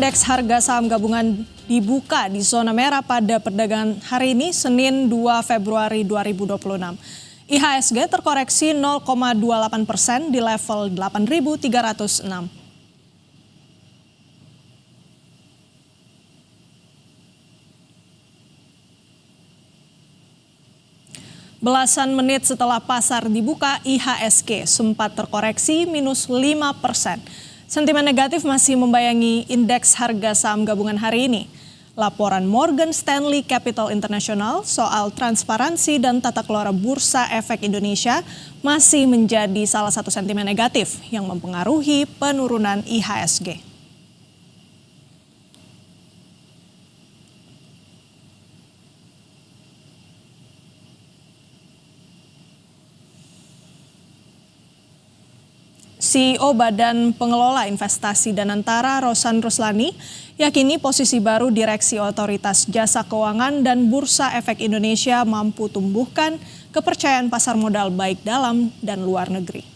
Indeks harga saham gabungan dibuka di zona merah pada perdagangan hari ini, Senin 2 Februari 2026. IHSG terkoreksi 0,28% di level 8.306. Belasan menit setelah pasar dibuka, IHSG sempat terkoreksi minus 5%. Sentimen negatif masih membayangi indeks harga saham gabungan hari ini. Laporan Morgan Stanley Capital International soal transparansi dan tata kelola Bursa Efek Indonesia masih menjadi salah satu sentimen negatif yang mempengaruhi penurunan IHSG. CEO Badan Pengelola Investasi Danantara Rosan Ruslani yakini posisi baru Direksi Otoritas Jasa Keuangan dan Bursa Efek Indonesia mampu tumbuhkan kepercayaan pasar modal baik dalam dan luar negeri.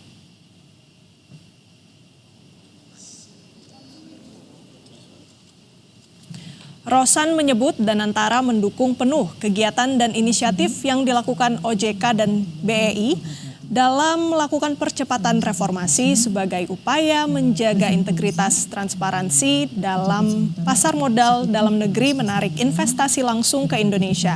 Rosan menyebut Danantara mendukung penuh kegiatan dan inisiatif yang dilakukan OJK dan BEI dalam melakukan percepatan reformasi sebagai upaya menjaga integritas transparansi dalam pasar modal dalam negeri menarik investasi langsung ke Indonesia.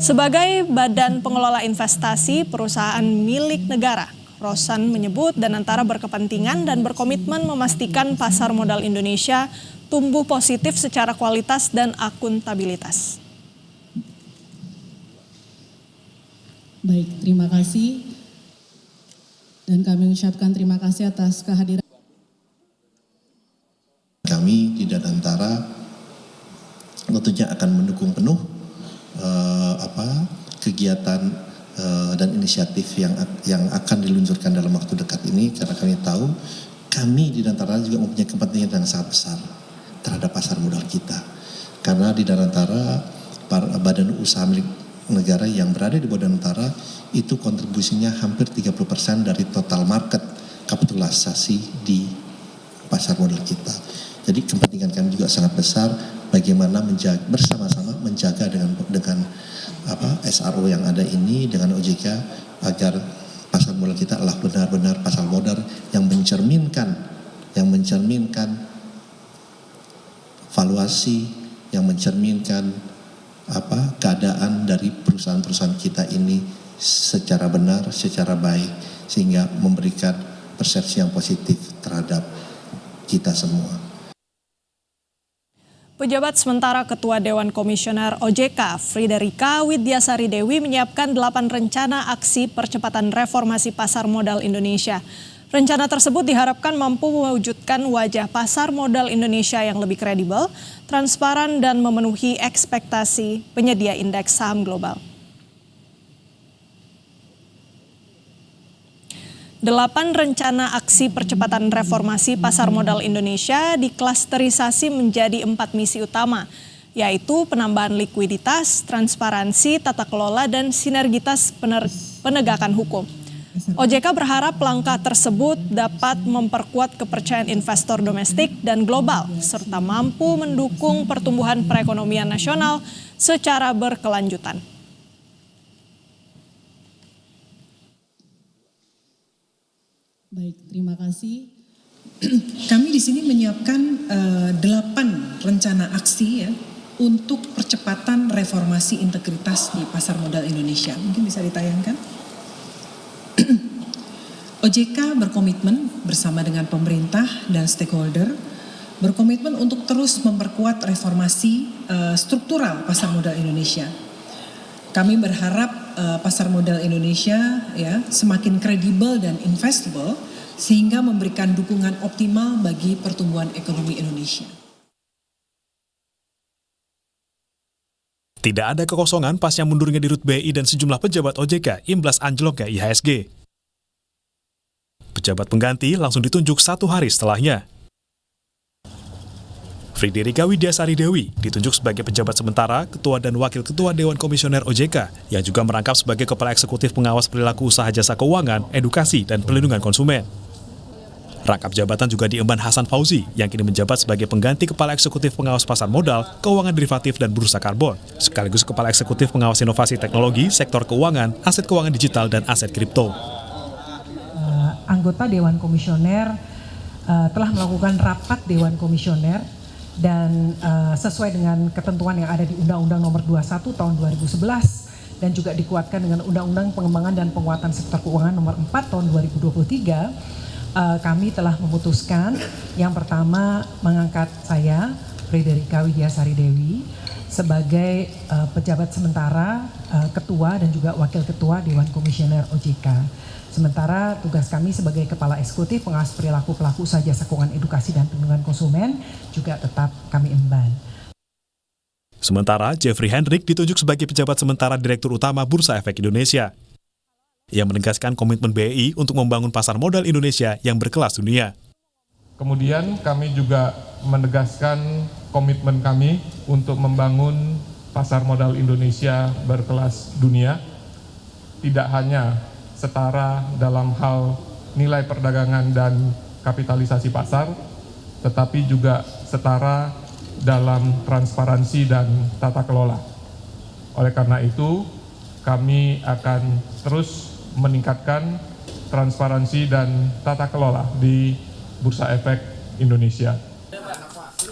Sebagai badan pengelola investasi perusahaan milik negara, Rosan menyebut Danantara berkepentingan dan berkomitmen memastikan pasar modal Indonesia tumbuh positif secara kualitas dan akuntabilitas. Baik, terima kasih. Dan kami mengucapkan terima kasih atas kehadiran. Kami di Danantara tentunya akan mendukung penuh kegiatan dan inisiatif yang akan diluncurkan dalam waktu dekat ini, karena kami tahu kami di Danantara juga mempunyai kepentingan yang sangat besar terhadap pasar modal kita. Karena di Danantara badan usaha milik negara yang berada di bawah Danantara itu kontribusinya hampir 30% dari total market kapitalisasi di pasar modal kita. Jadi kepentingan kami juga sangat besar bagaimana bersama-sama menjaga dengan SRO yang ada ini dengan OJK agar pasar modal kita adalah benar-benar pasar modal yang mencerminkan valuasi, yang mencerminkan keadaan dari perusahaan-perusahaan kita ini secara benar, secara baik, sehingga memberikan persepsi yang positif terhadap kita semua. Pejabat sementara Ketua Dewan Komisioner OJK, Friederika Widyasari Dewi menyiapkan 8 rencana aksi percepatan reformasi pasar modal Indonesia. Rencana tersebut diharapkan mampu mewujudkan wajah pasar modal Indonesia yang lebih kredibel, transparan, dan memenuhi ekspektasi penyedia indeks saham global. 8 rencana aksi percepatan reformasi pasar modal Indonesia diklasterisasi menjadi 4 misi utama, yaitu penambahan likuiditas, transparansi, tata kelola, dan sinergitas penegakan hukum. OJK berharap langkah tersebut dapat memperkuat kepercayaan investor domestik dan global, serta mampu mendukung pertumbuhan perekonomian nasional secara berkelanjutan. Baik, terima kasih. Kami di sini menyiapkan 8 rencana aksi ya untuk percepatan reformasi integritas di pasar modal Indonesia. Mungkin bisa ditayangkan. OJK berkomitmen bersama dengan pemerintah dan stakeholder berkomitmen untuk terus memperkuat reformasi struktural pasar modal Indonesia. Kami berharap pasar modal Indonesia ya semakin kredibel dan investable sehingga memberikan dukungan optimal bagi pertumbuhan ekonomi Indonesia. Tidak ada kekosongan pasca mundurnya Dirut BI dan sejumlah pejabat OJK imbas anjloknya IHSG. Pejabat pengganti langsung ditunjuk 1 hari setelahnya. Friederika Widyasari Dewi ditunjuk sebagai pejabat sementara, Ketua dan Wakil Ketua Dewan Komisioner OJK, yang juga merangkap sebagai Kepala Eksekutif Pengawas Perilaku Usaha Jasa Keuangan, Edukasi, dan Perlindungan Konsumen. Rangkap jabatan juga diemban Hasan Fauzi yang kini menjabat sebagai pengganti Kepala Eksekutif Pengawas Pasar Modal, Keuangan Derivatif dan Bursa Karbon, sekaligus Kepala Eksekutif Pengawas Inovasi Teknologi, Sektor Keuangan, Aset Keuangan Digital, dan Aset Kripto. Anggota Dewan Komisioner telah melakukan rapat Dewan Komisioner dan sesuai dengan ketentuan yang ada di Undang-Undang Nomor 21 Tahun 2011 dan juga dikuatkan dengan Undang-Undang Pengembangan dan Penguatan Sektor Keuangan Nomor 4 Tahun 2023, kami telah memutuskan yang pertama mengangkat saya, Frederika Widiasari Dewi, sebagai pejabat sementara Ketua dan juga Wakil Ketua Dewan Komisioner OJK. Sementara tugas kami sebagai Kepala Eksekutif Pengawas Perilaku Pelaku Usaha Jasa Keuangan Edukasi dan Perlindungan Konsumen juga tetap kami emban. Sementara Jeffrey Hendrik ditunjuk sebagai pejabat sementara Direktur Utama Bursa Efek Indonesia. Ia menegaskan komitmen BEI untuk membangun pasar modal Indonesia yang berkelas dunia. Kemudian kami juga menegaskan komitmen kami untuk membangun pasar modal Indonesia berkelas dunia, tidak hanya setara dalam hal nilai perdagangan dan kapitalisasi pasar, tetapi juga setara dalam transparansi dan tata kelola. Oleh karena itu, kami akan terus meningkatkan transparansi dan tata kelola di Bursa Efek Indonesia.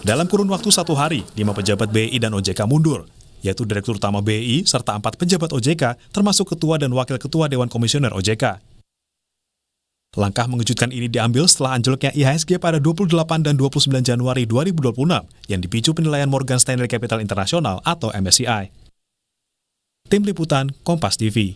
Dalam kurun waktu 1 hari, 5 pejabat BEI dan OJK mundur, yaitu Direktur Utama BEI serta 4 pejabat OJK termasuk Ketua dan Wakil Ketua Dewan Komisioner OJK. Langkah mengejutkan ini diambil setelah anjloknya IHSG pada 28 dan 29 Januari 2026 yang dipicu penilaian Morgan Stanley Capital International atau MSCI. Tim Liputan Kompas TV.